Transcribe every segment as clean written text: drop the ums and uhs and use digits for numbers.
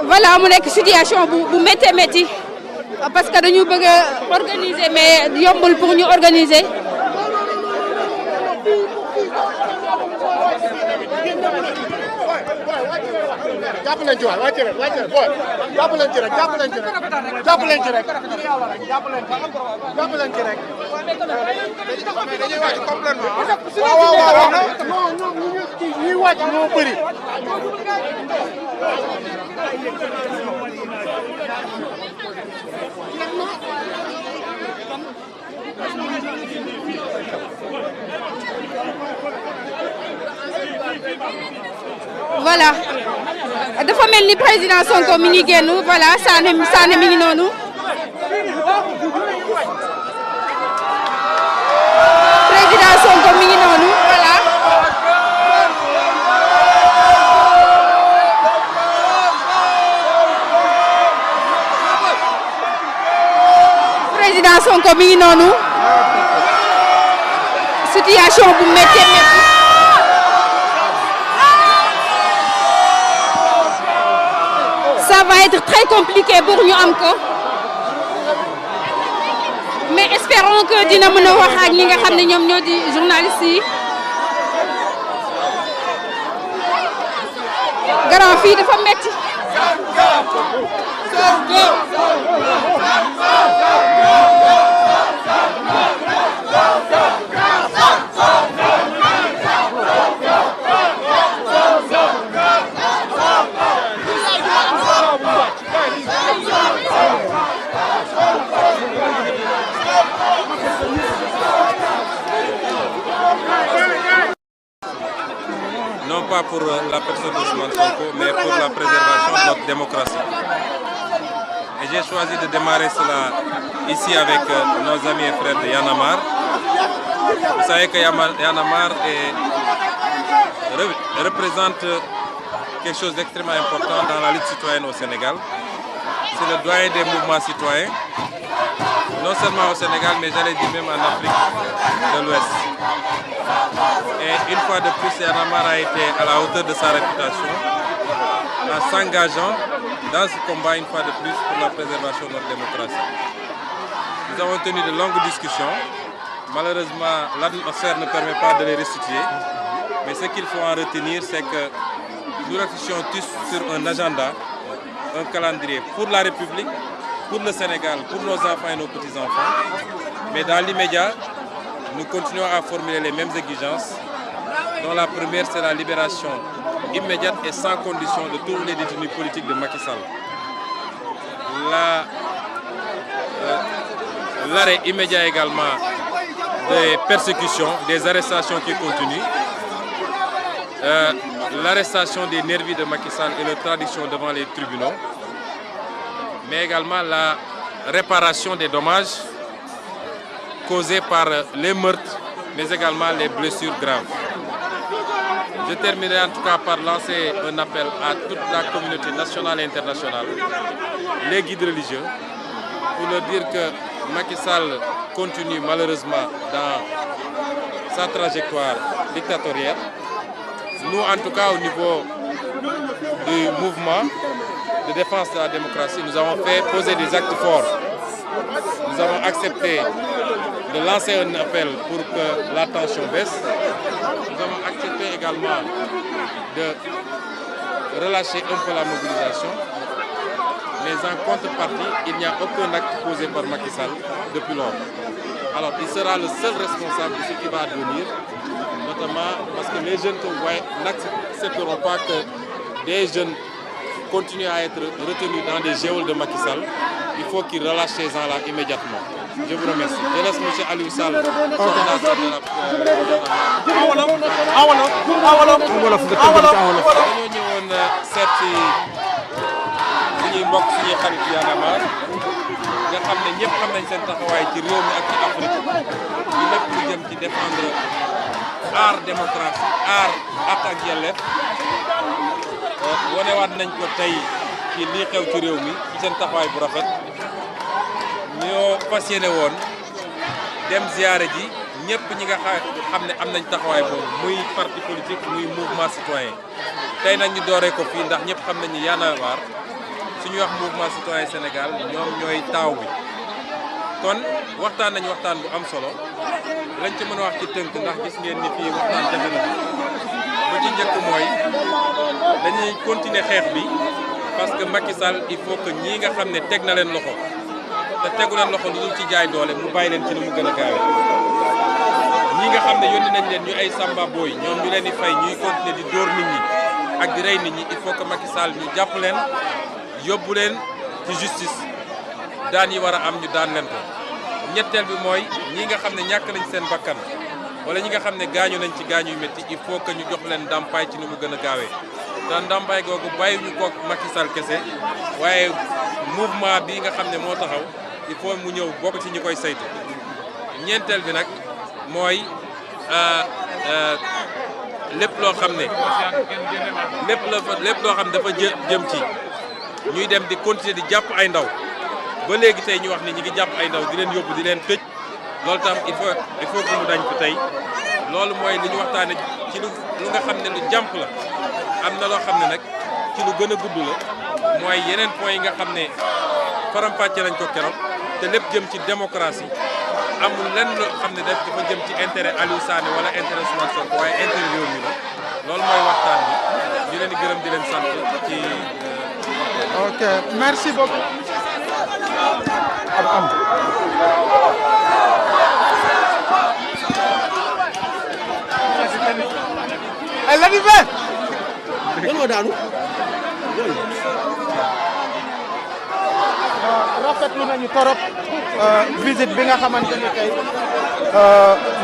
voilà mu nekk situation bu métti métti parce que dañu bëgg a organiser mais yombul pour ñu organiser. jàpp leen ci waay wàcc rek booy jàpp leen ci rek jàpp leen ci rek jàpp leen ci rek jàpp leen ci rek. dañuy wàcc complètement. waaw non ñuy wàcc moo bëri. voilà dafa mel ni président Sonko mi ngi génn voilà Sané mi ngi noonu président Sonko mi ngi noonu voilà président Sonko mi ngi noonu situation bu métti métti. Ça va être très compliqué pour ñu am ko mais espérons que dina mën a wax ak ñi nga xam ne ñoom ñoo di journalistes yi. grand fii dafa metti. Non pas pour la personne de Ousmane Sonko, mais pour la préservation de notre démocratie. Et j'ai choisi de démarrer cela ici avec nos amis et frères de Y'en a marre. Vous savez que Y'en a marre représente quelque chose d'extrêmement important dans la lutte citoyenne au Sénégal. C'est le doyen des mouvements citoyens, non seulement au Sénégal, mais j'allais dire même en Afrique de l'Ouest. Et une fois de plus, Y'en a marre a été à la hauteur de sa réputation en s'engageant dans ce combat une fois de plus pour la préservation de notre démocratie. Nous avons tenu de longues discussions. Malheureusement, l'atmosphère ne permet pas de les restituer. Mais ce qu'il faut en retenir, c'est que nous réfléchissons tous sur un agenda, un calendrier pour la République, pour le Sénégal, pour nos enfants et nos petits-enfants. Mais dans l'immédiat, nous continuons à formuler les mêmes exigences, dont la première, c'est la libération immédiate et sans condition de tous les détenus politiques de Macky Sall. L'arrêt immédiat également des persécutions, des arrestations qui continuent, l'arrestation des nervis de Macky Sall et leur traduction devant les tribunaux, mais également la réparation des dommages causés par les meurtres, mais également les blessures graves. Je terminerai en tout cas par lancer un appel à toute la communauté nationale et internationale, les guides religieux, pour leur dire que Macky Sall continue malheureusement dans sa trajectoire dictatoriale. Nous, en tout cas, au niveau du mouvement de défense de la démocratie, nous avons fait poser des actes forts. Nous avons accepté de lancer un appel pour que la tension baisse. Nous avons accepté également de relâcher un peu la mobilisation. Mais en contrepartie, il n'y a aucun acte posé par Macky Sall depuis lors. Alors, il sera le seul responsable de ce qui va advenir, notamment parce que les jeunes que vous voyez n'accepteront pas que des jeunes continuent à être retenus dans des geôles de Macky Sall. Il faut qu'ils relâchent ces gens-là immédiatement. Je vous remercie. Je laisse M. Aliou Sall, coordinateur de la... dañoo ñëwoon seet si suñuy mbokk suñuy xarit Y'en a marre nga xam ne ñëpp xam nañ seen taxawaay ci réew mi ak ci Afrique ci lépp lu jëm ci défendre aar démocratie aar ak yelleef wonewaat nañ ko tey ci lii xew ci réew mi ci seen taxawaay bu rafet ñoo fas yéene woon dem ziyaare ji ñëpp ñi nga xam ne am nañ taxawaay boobu muy parti politique muy mouvement citoyen tey nag ñu dooree ko fii ndax ñëpp xam nañ ni Y'en a marre suñu wax mouvement citoyen Sénégal ñoom ñooy taaw bi kon waxtaan nañu waxtaan bu am solo lañ ci mën a wax ci tënk ndax gis ngeen ni fii waxtaan jafe na ba ci njëkk mooy dañuy continuer xeex bi parce que Macky Sall il faut que ñii nga xam ne teg na leen loxo te tegu leen loxo lu dul ci jaay doole mu bàyyi leen ci ni mu gën a gaawee ñii nga xam ne yónni nañ leen ñu ay samba booy ñoom ñu leen di fay ñuy continuer di dóor nit ñi ak di rey nit ñi il faut que Macky Sall ñu jàpp leen yóbbu leen ci justice daan yi war a am ñu daan leen ko ñetteel bi mooy ñi nga xam ne ñàkk nañ seen bakkan wala ñi nga xam ne gaañu nañ ci gaañu yu métti il faut que ñu jox leen ndàmpaay ci ni mu gën a gaawee te ndàmpaay googu bàyyi ñu ko Macky Sall kese waaye mouvement bi nga xam ne moo taxaw il faut mu ñëw bokk ci ñi koy saytu ñeenteel bi nag mooy lépp loo xam ne lépp loo xam ne dafa jëm ci ñuy dem di continuer di jàpp ay ndaw ba léegi tey ñu wax ni ñi ngi jàpp ay ndaw di leen yóbbu di leen tëj loolu tam il faut que mu dañ ko tey loolu mooy li ñu waxtaane ci lu nga xam ne lu jàmp la am na loo xam ne nag ci lu gën a gudd la mooy yeneen points yi nga xam ne faram-fàcce nañ ko keroog te lépp jëm ci démocratie amul lenn loo xam ne dafa jëm ci intérêt Aliou Sané wala intérêt Ousmane Sonko waaye intérêt réew mi la loolu mooy waxtaan bi ñu leen di gërëm di leen sant ci. ok merci beaucoup. ay la di fe moo daanu rafetlu nañu torop visite bi nga xamante ni tey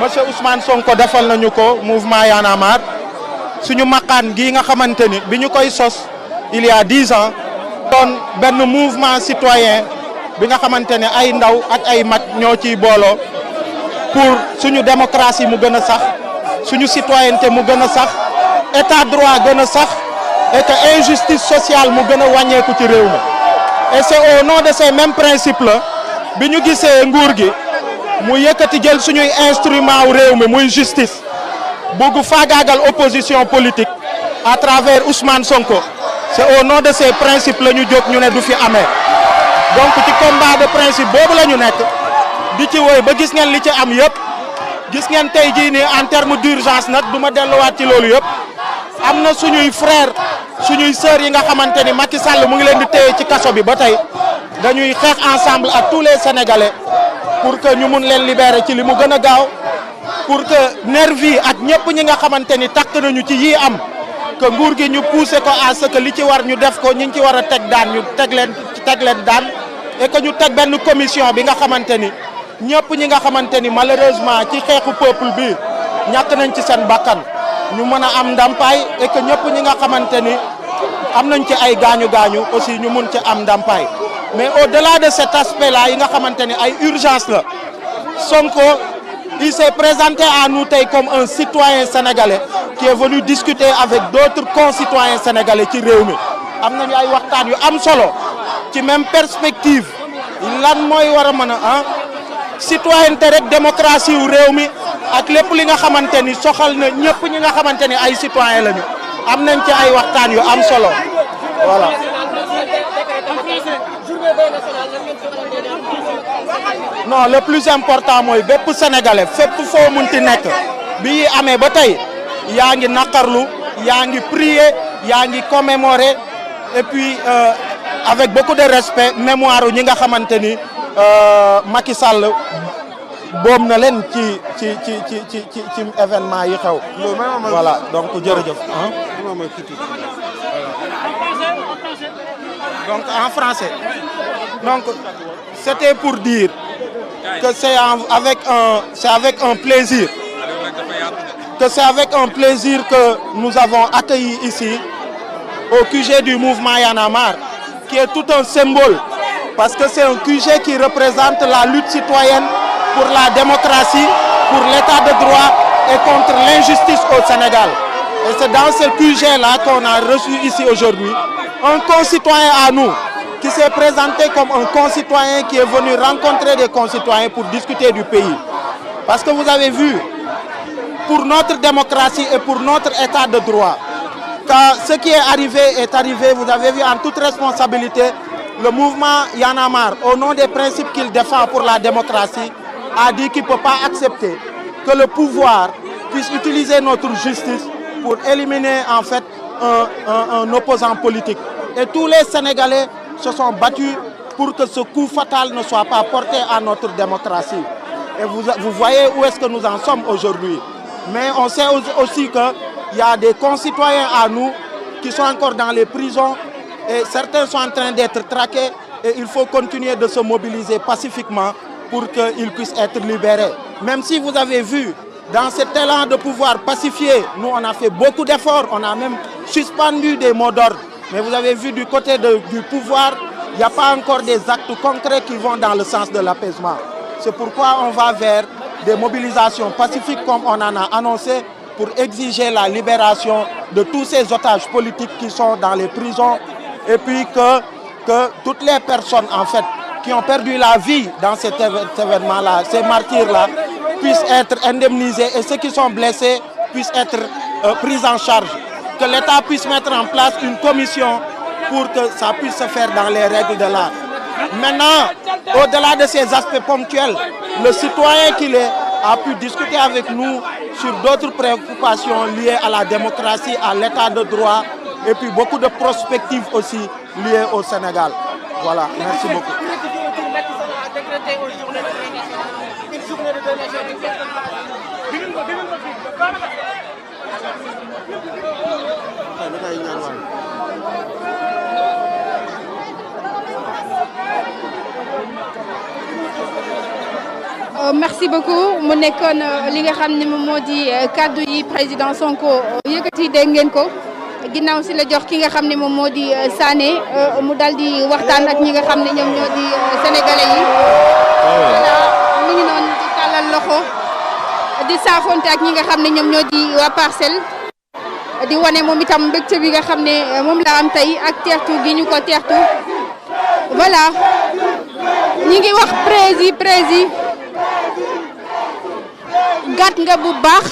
monsieur Ousmane Sonko defal nañu ko mouvement Y'en a marre suñu maqaan gii nga xamante ni bi ñu koy sos il y a 10 ans doon benn mouvement citoyen bi nga xamante ne ay ndaw ak ay mag ñoo ciy booloo pour suñu démocratie mu gën a sax suñu citoyenneté mu gën a sax état droit gën a sax et que injustice sociale mu gën a wàññeeku ci réew mi et c'est au nom de ces mêmes principes là bi ñu gisee nguur gi mu yëkkati jël suñuy instrument wu réew mi muy justice bugg faagaagal opposition politique à travers Ousmane Sonko c'est au nom de ces principes la ñu jóg ñu ne du fi amee donc ci combat de principe boobu la ñu nekk di ci woy ba gis ngeen li ci am yëpp gis ngeen tey jii nii en terme d'urgence nag du ma delluwaat ci loolu yëpp am na suñuy frères suñuy sœurs yi nga xamante ni Macky Sall mu ngi leen di téye ci kaso bi ba tey dañuy xeex ensemble ak tous les Sénégalais pour que ñu mun leen libérer ci li mu gën a gaaw pour que nervi ak ñëpp ñi nga xamante ni takk nañu ci yii am que nguur gi ñu pousser ko à ce que li ci war ñu def ko ñi ci war a teg daan ñu teg leen daan et que ñu teg benn commission bi nga xamante ni ñëpp ñi nga xamante ni malheureusement ci xeexu peuple bi ñàkk nañ ci seen bakkan ñu mën a am ndàmpaay et que ñëpp ñi nga xamante ni am nañ ci ay gaañu aussi ñu mun ci am ndàmpaay mais au-delà de cet aspect là yi nga xamante ni ay urgence la Sonko il s'est présenté à nous tey comme un citoyen sénégalais qui est venu discuter avec d'autres concitoyens sénégalais ci réew mi am nañu ay waxtaan yu am solo ci même perspective lan mooy war a mën a citoyenneté rek démocratie wu réew mi ak lépp li nga xamante ni soxal na ñëpp ñi nga xamante ni ay citoyen lañu am nañ ci ay waxtaan yu am solo voilà. non le plus important mooy bépp sénégalais fépp foo munti nekk bi amee ba tey yaa ngi naqarlu yaa ngi prier yaa ngi commémorer et puis avec beaucoup de respect mémoire ñi nga xamante ni Macky Sall boom na leen ci événement yi xew. voilà donc jërëjëf. donc en français donc c'était pour dire que c'est avec un plaisir que nous avons accueilli ici au QG du mouvement Y'en a marre qui est tout un symbole parce que c'est un QG qui représente la lutte citoyenne pour la démocratie, pour l'état de droit et contre l'injustice au Sénégal. Et c'est dans ce QG-là qu'on a reçu ici aujourd'hui un concitoyen à nous qui s'est présenté comme un concitoyen qui est venu rencontrer des concitoyens pour discuter du pays. Parce que vous avez vu, pour notre démocratie et pour notre état de droit, quand ce qui est arrivé, vous avez vu en toute responsabilité, le mouvement Y en a marre, au nom des principes qu'il défend pour la démocratie, a dit qu'il ne peut pas accepter que le pouvoir puisse utiliser notre justice pour éliminer en fait un opposant politique. Et tous les Sénégalais se sont battus pour que ce coup fatal ne soit pas porté à notre démocratie. Et vous voyez où est-ce que nous en sommes aujourd'hui. Mais on sait aussi qu'il y a des concitoyens à nous qui sont encore dans les prisons et certains sont en train d'être traqués et il faut continuer de se mobiliser pacifiquement pour qu'ils puissent être libérés. Même si vous avez vu, dans cet élan de pouvoir pacifier, nous on a fait beaucoup d'efforts, on a même suspendu des mots d'ordre. Mais vous avez vu du côté du pouvoir, il n'y a pas encore des actes concrets qui vont dans le sens de l'apaisement. C'est pourquoi on va vers des mobilisations pacifiques comme on en a annoncé pour exiger la libération de tous ces otages politiques qui sont dans les prisons et puis que toutes les personnes en fait qui ont perdu la vie dans cet événement-là, ces martyrs-là, puissent être indemnisés et ceux qui sont blessés puissent être pris en charge. Que l'État puisse mettre en place une commission pour que ça puisse se faire dans les règles de l'art. Maintenant, au-delà de ces aspects ponctuels, le citoyen qu'il est a pu discuter avec nous sur d'autres préoccupations liées à la démocratie, à l'état de droit et puis beaucoup de prospectives aussi liées au Sénégal. Voilà, merci beaucoup. Merci beaucoup mu nekkoon li nga xam ne moom moo di kaddu yi président Sonko yëkkati dégg ngeen ko ginnaaw si la jox ki nga xam ne moom moo di Sané mu dal di waxtaan ak ñi nga xam ne ñoom ñoo di sénégalais yi. voilà mi ngi noonu di tàllal loxo di saafonte ak ñi nga xam ne ñoom ñoo di waa Parcelles di wane moom itam mbégte bi nga xam ne moom la am tey ak teertu gi ñu ko teertu voilà ñi ngi wax prési gàtt nga bu baax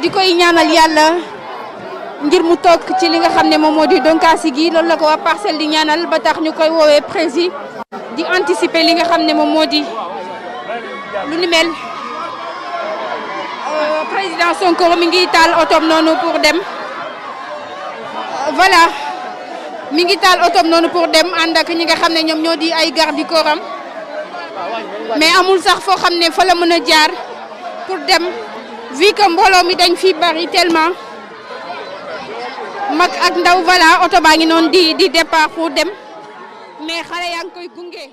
di koy ñaanal yàlla ngir mu toog ci li nga xam ne moom moo di donkaasi gi loolu la ko waa Parcelles di ñaanal ba tax ñu koy woowee prési di anticiper li nga xam ne moom moo di lu ni mel président Sonko mi ngi taal otom noonu pour dem voilà mi ngi taal otom noonu pour dem ànd ak ñi nga xam ne ñoom ñoo di ay garde du corps am mais amul sax foo xam ne fa la mën a jaar pour dem vu que mbooloo mi dañ fi bari tellement mag ak ndaw voilà oto baa ngi noonu di départ pour dem mais xale yaa ngi koy gunge.